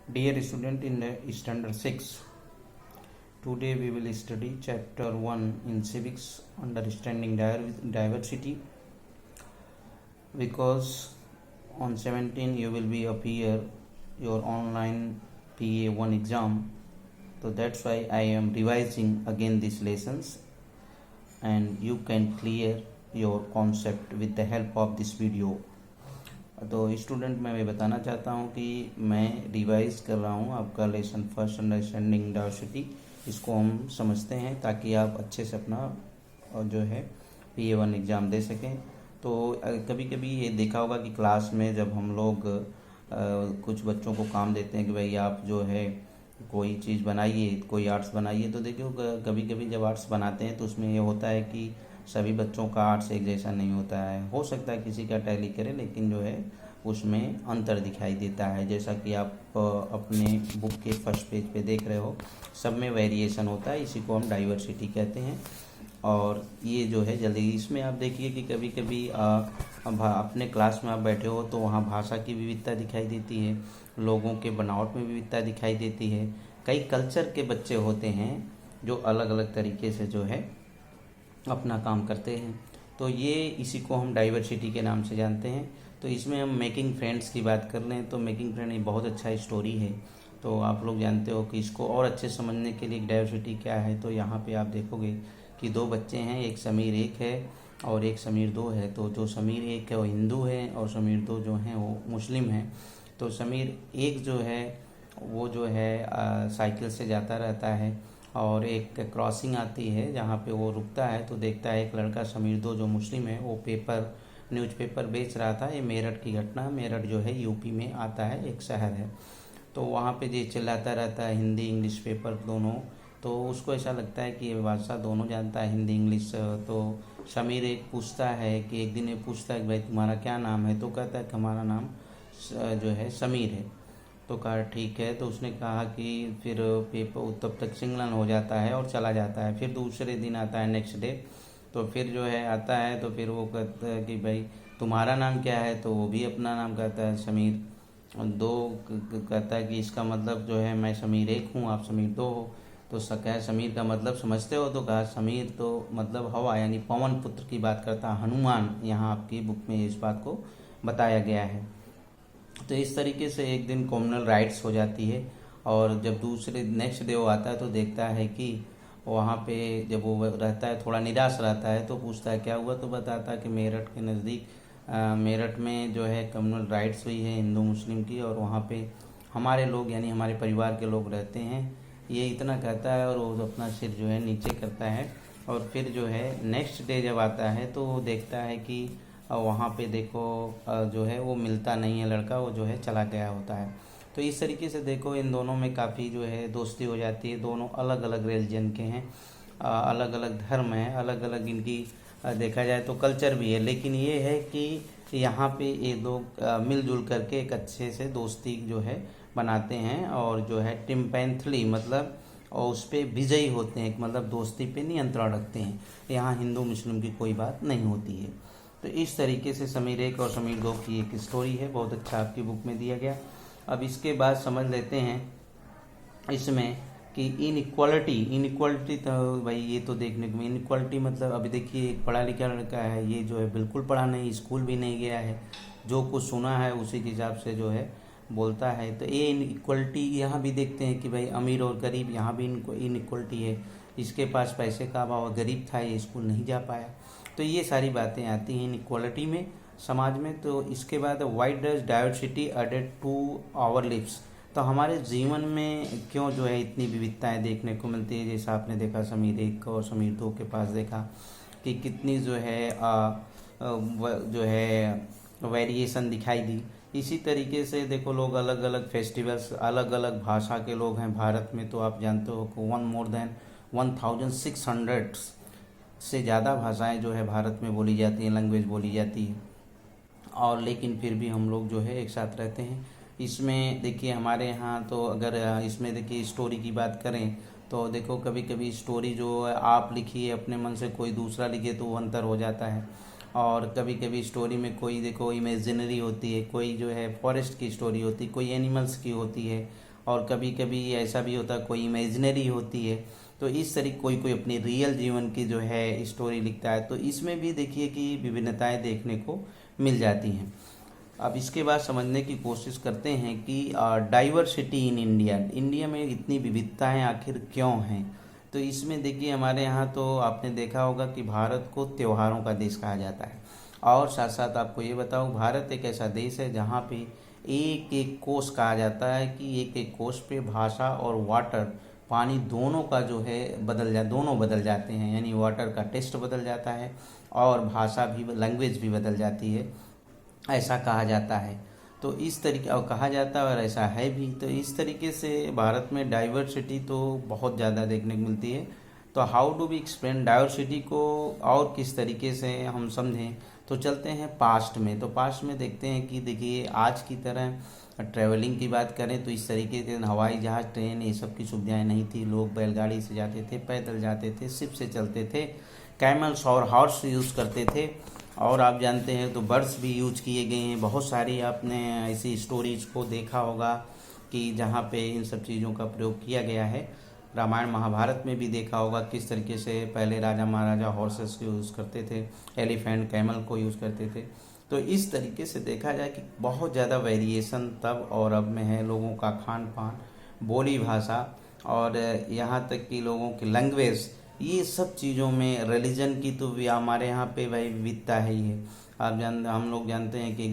Dear student in the standard 6, today we will study chapter 1 in civics, understanding diversity, because on 17 you will be appear your online PA1 exam. So that's why I am revising again these lessons and you can clear your concept with the help of this video. तो student मैं बताना चाहता हूँ कि मैं revise कर रहा हूँ आपका लेसन फर्स्ट अंडरस्टैंडिंग डाइवर्सिटी। इसको हम समझते हैं ताकि आप अच्छे से अपना जो है PA1 एग्ज़ाम दे सकें। तो कभी कभी ये देखा होगा कि क्लास में जब हम लोग कुछ बच्चों को काम देते हैं कि भाई आप जो है कोई चीज़ बनाइए, कोई आर्ट्स बनाइए, तो देखियो कभी कभी जब आर्ट्स बनाते हैं तो उसमें ये होता है कि सभी बच्चों का आर्ट्स एक जैसा नहीं होता है। हो सकता है किसी का टैली करे, लेकिन जो है उसमें अंतर दिखाई देता है। जैसा कि आप अपने बुक के फर्स्ट पेज पे देख रहे हो, सब में वेरिएशन होता है। इसी को हम डाइवर्सिटी कहते हैं। और ये जो है जल्दी इसमें आप देखिए कि कभी कभी अपने क्लास में आप बैठे हो तो वहाँ भाषा की विविधता दिखाई देती है, लोगों के बनावट में विविधता दिखाई देती है। कई कल्चर के बच्चे होते हैं जो अलग अलग तरीके से जो है अपना काम करते हैं। तो ये इसी को हम डाइवर्सिटी के नाम से जानते हैं। तो इसमें हम मेकिंग फ्रेंड्स की बात कर लें तो मेकिंग फ्रेंड एक बहुत अच्छा स्टोरी है। तो आप लोग जानते हो कि इसको और अच्छे समझने के लिए डाइवर्सिटी क्या है। तो यहाँ पे आप देखोगे कि दो बच्चे हैं, एक समीर एक है और एक समीर दो है। तो जो समीर एक है वो हिंदू है और समीर दो जो हैं वो मुस्लिम हैं। तो समीर एक जो है वो जो है साइकिल से जाता रहता है और एक क्रॉसिंग आती है जहाँ पे वो रुकता है तो देखता है एक लड़का समीर दो जो मुस्लिम है वो न्यूज़पेपर बेच रहा था। ये मेरठ की घटना, मेरठ जो है यूपी में आता है, एक शहर है। तो वहाँ पे ये चिल्लाता रहता है हिंदी इंग्लिश पेपर दोनों। तो उसको ऐसा लगता है कि ये भाषा दोनों जानता है, हिंदी इंग्लिश। तो समीर एक पूछता है कि एक दिन ये पूछता है कि भाई तुम्हारा क्या नाम है। तो कहता है कि हमारा नाम जो है समीर है। तो कहा ठीक है। तो उसने कहा कि फिर पेपर तब तक सिग्नल हो जाता है और चला जाता है। फिर दूसरे दिन आता है, नेक्स्ट डे, तो फिर जो है आता है तो फिर वो कहता है कि भाई तुम्हारा नाम क्या है। तो वो भी अपना नाम कहता है समीर। और दो कहता है कि इसका मतलब जो है मैं समीर एक हूँ, आप समीर दो हो। तो कहा समीर का मतलब समझते हो। तो कहा समीर तो मतलब हवा यानी पवन पुत्र की बात करता है, हनुमान। यहाँ आपकी बुक में इस बात को बताया गया है। तो इस तरीके से एक दिन कॉमनल राइट्स हो जाती है और जब दूसरे नेक्स्ट डे वो आता है तो देखता है कि वहाँ पे जब वो रहता है थोड़ा निराश रहता है तो पूछता है क्या हुआ। तो बताता है कि मेरठ के नज़दीक मेरठ में जो है कम्युनल राइट्स हुई है हिंदू मुस्लिम की और वहाँ पे हमारे लोग यानी हमारे परिवार के लोग रहते हैं। ये इतना कहता है और वो अपना सिर जो है नीचे करता है। और फिर जो है नेक्स्ट डे जब आता है तो वो देखता है कि वहाँ पे देखो जो है वो मिलता नहीं है लड़का, वो जो है चला गया होता है। तो इस तरीके से देखो इन दोनों में काफ़ी जो है दोस्ती हो जाती है। दोनों अलग अलग रिलीजन के हैं, अलग अलग धर्म हैं, अलग अलग इनकी देखा जाए तो कल्चर भी है। लेकिन ये है कि यहाँ पे ये लोग मिलजुल करके एक अच्छे से दोस्ती जो है बनाते हैं और जो है टिम्पेंथली मतलब और उस पर विजयी होते हैं, मतलब दोस्ती पे नियंत्रण रखते हैं। यहाँ हिंदू मुस्लिम की कोई बात नहीं होती है। तो इस तरीके से समीर एक और समीर दो की एक स्टोरी है, बहुत अच्छा आपकी बुक में दिया गया। अब इसके बाद समझ लेते हैं इसमें कि इनइक्वालिटी तो भाई ये तो देखने को इनइक्वालिटी मतलब अभी देखिए एक पढ़ा लिखा लड़का है, ये जो है बिल्कुल पढ़ा नहीं, स्कूल भी नहीं गया है, जो कुछ सुना है उसी के हिसाब से जो है बोलता है। तो ये इनइक्वालिटी यहाँ भी देखते हैं कि भाई अमीर और गरीब, यहाँ भी इनइक्वालिटी है। इसके पास पैसे का अभाव, गरीब था, ये स्कूल नहीं जा पाया। तो ये सारी बातें आती हैं इनइक्वालिटी में समाज में। तो इसके बाद why does diversity added to our lives. तो हमारे जीवन में क्यों जो है इतनी विविधताएं देखने को मिलती है। जैसा आपने देखा समीर एक और समीर दो के पास देखा कि कितनी जो है जो है वेरिएशन दिखाई दी। इसी तरीके से देखो लोग अलग अलग फेस्टिवल्स, अलग अलग भाषा के लोग हैं भारत में। तो आप जानते हो कि मोर देन 1600 से ज़्यादा भाषाएं जो है भारत में बोली जाती हैं, लैंग्वेज बोली जाती है। और लेकिन फिर भी हम लोग जो है एक साथ रहते हैं। इसमें देखिए हमारे यहाँ तो अगर इसमें देखिए स्टोरी की बात करें तो देखो कभी कभी स्टोरी जो आप लिखिए अपने मन से, कोई दूसरा लिखे तो वो अंतर हो जाता है। और कभी कभी स्टोरी में कोई देखो इमेजिनरी होती है, कोई जो है फॉरेस्ट की स्टोरी होती है, कोई एनिमल्स की होती है और कभी कभी ऐसा भी होता है कोई इमेजिनरी होती है। तो इस तरीके कोई कोई अपनी रियल जीवन की जो है स्टोरी लिखता है। तो इसमें भी देखिए कि विभिन्नताएं देखने को मिल जाती हैं। अब इसके बाद समझने की कोशिश करते हैं कि डाइवर्सिटी इन इंडिया, इंडिया में इतनी विविधताएं आखिर क्यों हैं। तो इसमें देखिए हमारे यहाँ तो आपने देखा होगा कि भारत को त्योहारों का देश कहा जाता है। और साथ साथ आपको ये बताऊँ, भारत एक ऐसा देश है जहाँ पे एक एक कोष कहा जाता है कि एक एक कोष पे भाषा और वाटर पानी दोनों का जो है दोनों बदल जाते हैं। यानी वाटर का टेस्ट बदल जाता है और भाषा भी, लैंग्वेज भी बदल जाती है, ऐसा कहा जाता है। तो इस तरीके और कहा जाता है और ऐसा है भी। तो इस तरीके से भारत में डाइवर्सिटी तो बहुत ज़्यादा देखने को मिलती है। तो how do we explain diversity को और किस तरीके से हम समझें, तो चलते हैं पास्ट में। तो पास्ट में देखते हैं कि देखिए आज की तरह ट्रैवलिंग की बात करें तो इस तरीके से हवाई जहाज़, ट्रेन, ये सब की सुविधाएं नहीं थी। लोग बैलगाड़ी से जाते थे, पैदल जाते थे, शिप से चलते थे, कैमल्स और हॉर्स यूज़ करते थे। और आप जानते हैं तो बर्ड्स भी यूज किए गए हैं। बहुत सारी आपने ऐसी स्टोरीज को देखा होगा कि जहाँ पे इन सब चीज़ों का प्रयोग किया गया है। रामायण महाभारत में भी देखा होगा किस तरीके से पहले राजा महाराजा हॉर्सेस को यूज़ करते थे, एलिफेंट, कैमल को यूज़ करते थे। तो इस तरीके से देखा जाए कि बहुत ज़्यादा वेरिएशन तब और अब में है। लोगों का खान पान, बोली भाषा और यहाँ तक कि लोगों की लैंग्वेज, ये सब चीज़ों में रिलीजन की तो भी हमारे यहाँ पे भाई विविधता है ही है। हम लोग जानते हैं कि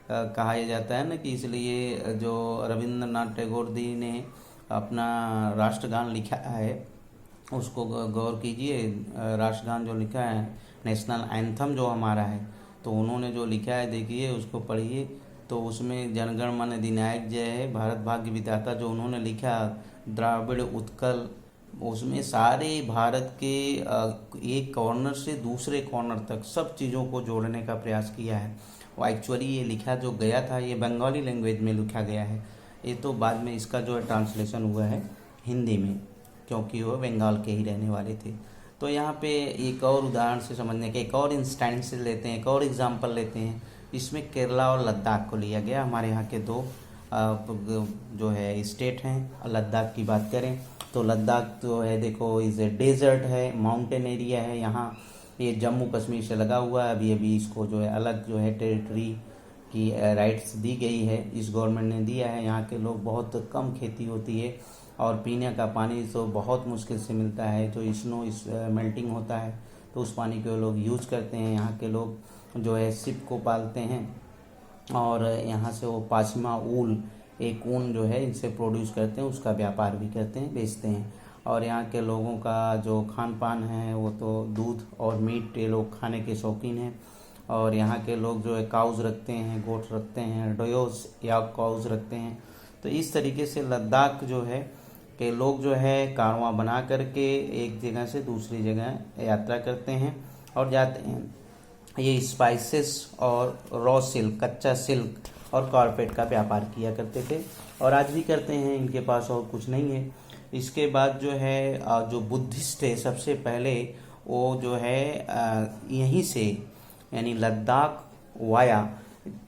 कहा जाता है ना कि इसलिए जो रविंद्रनाथ टैगोर जी ने अपना राष्ट्रगान लिखा है उसको गौर कीजिए। राष्ट्रगान जो लिखा है, नेशनल एंथम जो हमारा है, तो उन्होंने जो लिखा है देखिए उसको पढ़िए। तो उसमें जनगण मन अधिनायक जय है, भारत भाग्य विधाता जो उन्होंने लिखा, द्राविड़ उत्कल, उसमें सारे भारत के एक कॉर्नर से दूसरे कॉर्नर तक सब चीज़ों को जोड़ने का प्रयास किया है। वो एक्चुअली ये लिखा जो गया था ये बंगाली लैंग्वेज में लिखा गया है। ये तो बाद में इसका जो है ट्रांसलेशन हुआ है हिंदी में, क्योंकि वो बंगाल के ही रहने वाले थे। तो यहाँ पे एक और उदाहरण से समझने के एक और इंस्टेंस लेते हैं, एक और एग्जांपल लेते हैं। इसमें केरला और लद्दाख को लिया गया। हमारे यहाँ के दो जो है स्टेट हैं। लद्दाख की बात करें तो लद्दाख तो है देखो इज़ ए डेजर्ट है, माउंटेन एरिया है। यहाँ ये जम्मू कश्मीर से लगा हुआ है। अभी अभी इसको जो है अलग जो है टेरिटरी की राइट्स दी गई है, इस गवर्नमेंट ने दिया है। यहाँ के लोग बहुत कम खेती होती है और पीने का पानी तो बहुत मुश्किल से मिलता है। जो स्नो मेल्टिंग होता है तो उस पानी को लोग यूज करते हैं। यहाँ के लोग जो है शिप को पालते हैं और यहाँ से वो पाशिमा ऊल, एक ऊन जो है इनसे प्रोड्यूस करते हैं, उसका व्यापार भी करते हैं, बेचते हैं। और यहाँ के लोगों का जो खान पान है वो तो दूध और मीट ये लोग खाने के शौकीन हैं। और यहाँ के लोग जो है काउज रखते हैं, गोट रखते हैं, डोयोस या काउज रखते हैं। तो इस तरीके से लद्दाख जो है के लोग जो है कारवां बना करके एक जगह से दूसरी जगह यात्रा करते हैं और जाते हैं। ये स्पाइसेस और रॉ सिल्क, कच्चा सिल्क और कारपेट का व्यापार किया करते थे और आज भी करते हैं। इनके पास और कुछ नहीं है। इसके बाद जो है जो बुद्धिस्ट है सबसे पहले वो जो है यहीं से यानी लद्दाख वाया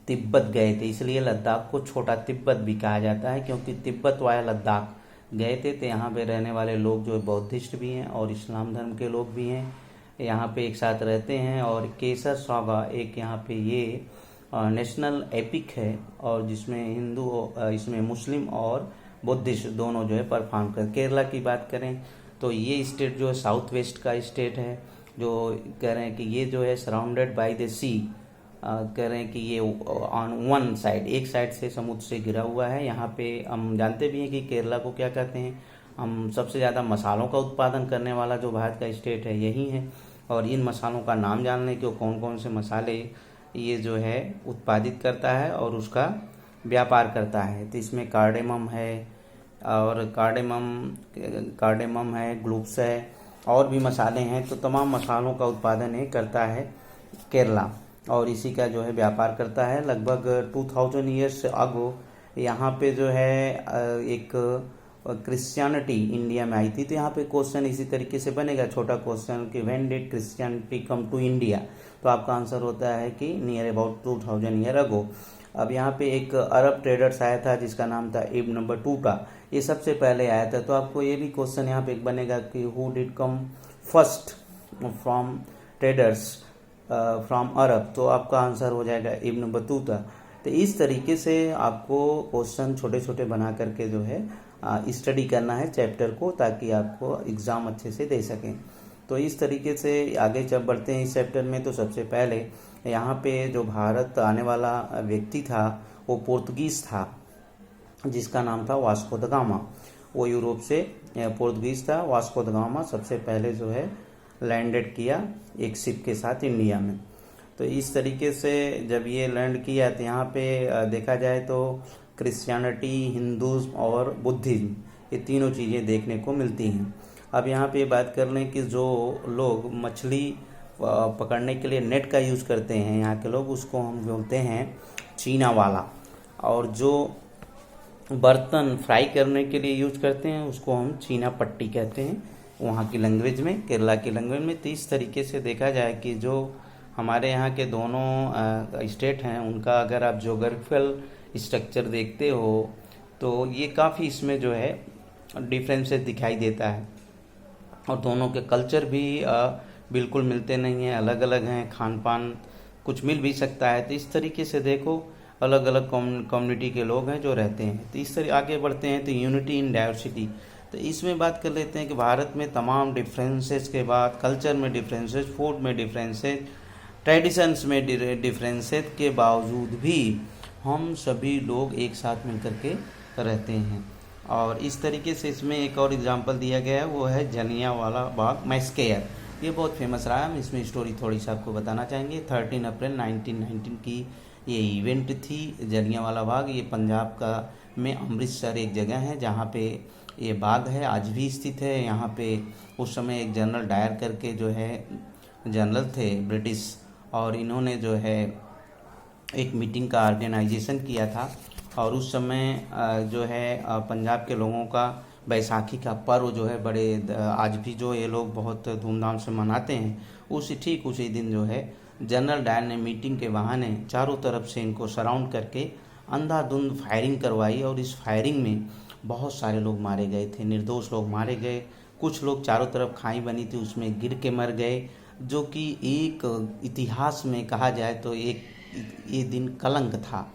तिब्बत गए थे, इसलिए लद्दाख को छोटा तिब्बत भी कहा जाता है, क्योंकि तिब्बत वाया लद्दाख गए थे। तो यहाँ पे रहने वाले लोग जो बौद्धिस्ट भी हैं और इस्लाम धर्म के लोग भी हैं, यहाँ पे एक साथ रहते हैं। और केसर सागा एक यहाँ पे ये नेशनल एपिक है और जिसमें हिंदू, इसमें मुस्लिम और बुद्धिस्ट दोनों जो है परफॉर्म कर। केरला की बात करें तो ये स्टेट जो है साउथ वेस्ट का स्टेट है, जो कह रहे हैं कि ये जो है सराउंडेड बाय द सी, कह रहे हैं कि ये ऑन वन साइड, एक साइड से समुद्र से घिरा हुआ है। यहाँ पे हम जानते भी हैं कि केरला को क्या कहते हैं। हम सबसे ज़्यादा मसालों का उत्पादन करने वाला जो भारत का स्टेट है यही है। और इन मसालों का नाम जान लें कि कौन कौन से मसाले ये जो है उत्पादित करता है और उसका व्यापार करता है। तो इसमें कार्डेमम है और कार्डेमम है, ग्लूप्स है और भी मसाले हैं। तो तमाम मसालों का उत्पादन ये करता है केरला और इसी का जो है व्यापार करता है। लगभग 2000 ईयर्स अगो यहाँ पे जो है एक क्रिश्चियनिटी इंडिया में आई थी। तो यहाँ पे क्वेश्चन इसी तरीके से बनेगा, छोटा क्वेश्चन कि when did Christianity come to India. तो आपका आंसर होता है कि नियर अबाउट 2000 ईयर अगो। अब यहाँ पे एक अरब ट्रेडर्स आया था जिसका नाम था इब्न बटूटा, ये सबसे पहले आया था। तो आपको ये भी क्वेश्चन यहाँ पे एक बनेगा कि who did come first from traders from Arab, तो आपका आंसर हो जाएगा इब्न बतूता। तो इस तरीके से आपको क्वेश्चन छोटे छोटे बना करके जो है स्टडी करना है चैप्टर को, ताकि आपको एग्ज़ाम अच्छे से दे सकें। तो इस तरीके से आगे जब बढ़ते हैं इस चैप्टर में, तो सबसे पहले यहाँ पे जो भारत आने वाला व्यक्ति था वो पोर्तुगीज़ था जिसका नाम था वास्को द गामा। वो यूरोप से पोर्तुगीज़ था। वास्को द गामा सबसे पहले जो है लैंडेड किया एक शिप के साथ इंडिया में। तो इस तरीके से जब ये लैंड किया तो यहाँ पे देखा जाए तो क्रिश्चियनिटी, हिंदूज़म और बुद्धिज़्म, ये तीनों चीज़ें देखने को मिलती हैं। अब यहाँ पे बात कर लें कि जो लोग मछली पकड़ने के लिए नेट का यूज़ करते हैं यहाँ के लोग, उसको हम बोलते हैं चीना वाला, और जो बर्तन फ्राई करने के लिए यूज करते हैं उसको हम चीना पट्टी कहते हैं वहाँ की लैंग्वेज में, केरला की लैंग्वेज में। तो इस तरीके से देखा जाए कि जो हमारे यहाँ के दोनों स्टेट हैं उनका अगर आप जोग्राफिकल स्ट्रक्चर देखते हो तो ये काफ़ी इसमें जो है डिफरेंसेस दिखाई देता है, और दोनों के कल्चर भी बिल्कुल मिलते नहीं हैं, अलग अलग हैं। खान पान कुछ मिल भी सकता है। तो इस तरीके से देखो अलग अलग कम्युनिटी के लोग हैं जो रहते हैं। तो इस तरह आगे बढ़ते हैं तो यूनिटी इन डाइवर्सिटी, तो इसमें बात कर लेते हैं कि भारत में तमाम डिफरेंसेस के बाद कल्चर में डिफरेंसेस, फूड में डिफरेंसेस, ट्रेडिशंस में डिफरेंसेस के बावजूद भी हम सभी लोग एक साथ मिलकर के रहते हैं। और इस तरीके से इसमें एक और एग्जांपल दिया गया है, वो है जलियांवाला बाग मैस्केयर। ये बहुत फेमस रहा है, हम इसमें स्टोरी थोड़ी सी आपको बताना चाहेंगे। 13 अप्रैल 1919 की ये इवेंट थी जलियांवाला बाग। ये पंजाब का में अमृतसर एक जगह है जहाँ पे ये बाग है, आज भी स्थित है। यहाँ पे उस समय एक जनरल डायर करके जो है जनरल थे ब्रिटिश, और इन्होंने जो है एक मीटिंग का ऑर्गेनाइजेशन किया था। और उस समय जो है पंजाब के लोगों का बैसाखी का पर्व जो है बड़े आज भी जो ये लोग बहुत धूमधाम से मनाते हैं। ठीक उसी दिन जो है जनरल डायर ने मीटिंग के बहाने चारों तरफ से इनको सराउंड करके अंधाधुंध फायरिंग करवाई, और इस फायरिंग में बहुत सारे लोग मारे गए थे, निर्दोष लोग मारे गए। कुछ लोग चारों तरफ खाई बनी थी उसमें गिर के मर गए, जो कि एक इतिहास में कहा जाए तो एक ये दिन कलंक था।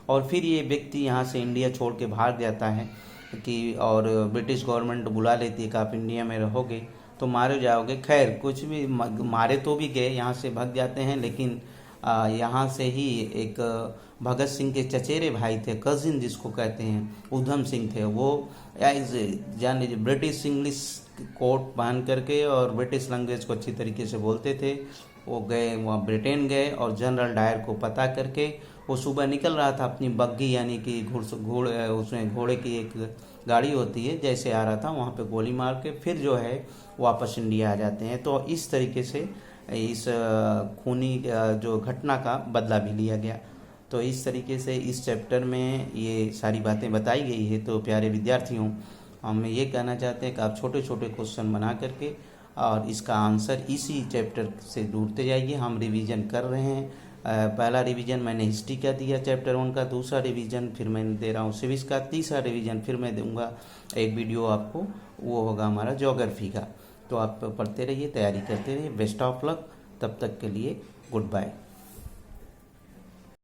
और फिर ये व्यक्ति यहाँ से इंडिया छोड़ के भाग जाता है कि, और ब्रिटिश गवर्नमेंट बुला लेती है कि आप इंडिया में रहोगे तो मारे जाओगे। खैर कुछ भी, मारे तो भी गए, यहाँ से भाग जाते हैं। लेकिन यहाँ से ही एक भगत सिंह के चचेरे भाई थे, कजिन जिसको कहते हैं, उधम सिंह थे। वो जान लीजिए ब्रिटिश इंग्लिश कोट पहन करके और ब्रिटिश लैंग्वेज को अच्छी तरीके से बोलते थे। वो गए वहाँ ब्रिटेन गए, और जनरल डायर को पता करके वो सुबह निकल रहा था अपनी बग्घी यानी कि उसमें घोड़े की एक गाड़ी होती है, जैसे आ रहा था वहाँ पे गोली मार के फिर जो है वापस इंडिया आ जाते हैं। तो इस तरीके से इस खूनी जो घटना का बदला भी लिया गया। तो इस तरीके से इस चैप्टर में ये सारी बातें बताई गई है। तो प्यारे विद्यार्थियों, हम ये कहना चाहते हैं कि आप छोटे छोटे क्वेश्चन बना करके और इसका आंसर इसी चैप्टर से ढूंढते जाइए। हम रिवीजन कर रहे हैं। पहला रिवीजन मैंने हिस्ट्री का दिया चैप्टर 1 का, दूसरा रिवीजन फिर मैं दे रहा हूँ सिविक्स का, तीसरा रिवीजन फिर मैं दूंगा एक वीडियो आपको, वो होगा हमारा ज्योग्राफी का। तो आप पढ़ते रहिए, तैयारी करते रहिए। बेस्ट ऑफ लक, तब तक के लिए गुड बाय।